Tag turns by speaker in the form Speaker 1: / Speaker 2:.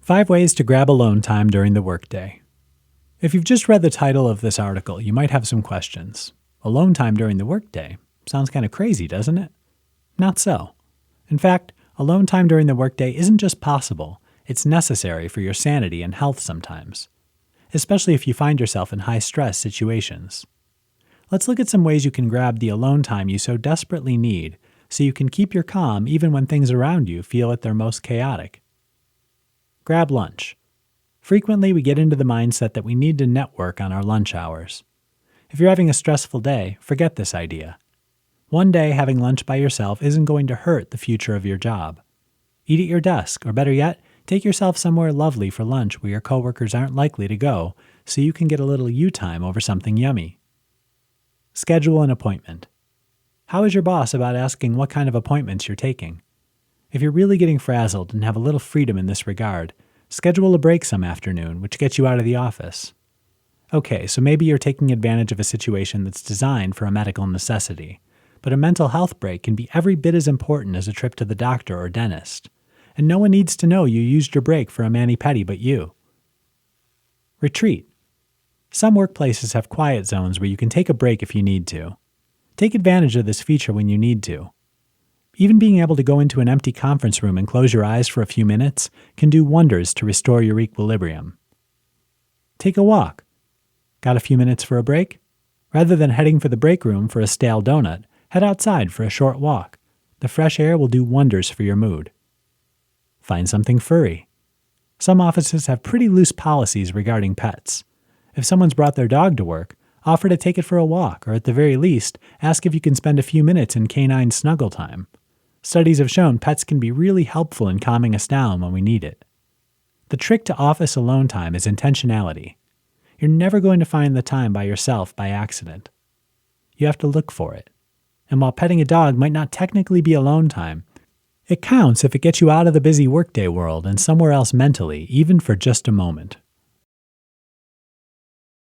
Speaker 1: 5 Ways to Grab Alone Time During the Workday. If you've just read the title of this article, you might have some questions. Alone time during the workday? Sounds kind of crazy, doesn't it? Not so. In fact, alone time during the workday isn't just possible, it's necessary for your sanity and health sometimes, especially if you find yourself in high-stress situations. Let's look at some ways you can grab the alone time you so desperately need so you can keep your calm even when things around you feel at their most chaotic. Grab lunch. Frequently, we get into the mindset that we need to network on our lunch hours. If you're having a stressful day, forget this idea. One day having lunch by yourself isn't going to hurt the future of your job. Eat at your desk, or better yet, take yourself somewhere lovely for lunch where your coworkers aren't likely to go, so you can get a little you time over something yummy. Schedule an appointment. How is your boss about asking what kind of appointments you're taking? If you're really getting frazzled and have a little freedom in this regard, schedule a break some afternoon, which gets you out of the office. Okay, so maybe you're taking advantage of a situation that's designed for a medical necessity, but a mental health break can be every bit as important as a trip to the doctor or dentist, and no one needs to know you used your break for a mani-pedi but you. Retreat. Some workplaces have quiet zones where you can take a break if you need to. Take advantage of this feature when you need to. Even being able to go into an empty conference room and close your eyes for a few minutes can do wonders to restore your equilibrium. Take a walk. Got a few minutes for a break? Rather than heading for the break room for a stale donut, head outside for a short walk. The fresh air will do wonders for your mood. Find something furry. Some offices have pretty loose policies regarding pets. If someone's brought their dog to work, offer to take it for a walk, or at the very least, ask if you can spend a few minutes in canine snuggle time. Studies have shown pets can be really helpful in calming us down when we need it. The trick to office alone time is intentionality. You're never going to find the time by yourself by accident. You have to look for it. And while petting a dog might not technically be alone time, it counts if it gets you out of the busy workday world and somewhere else mentally, even for just a moment.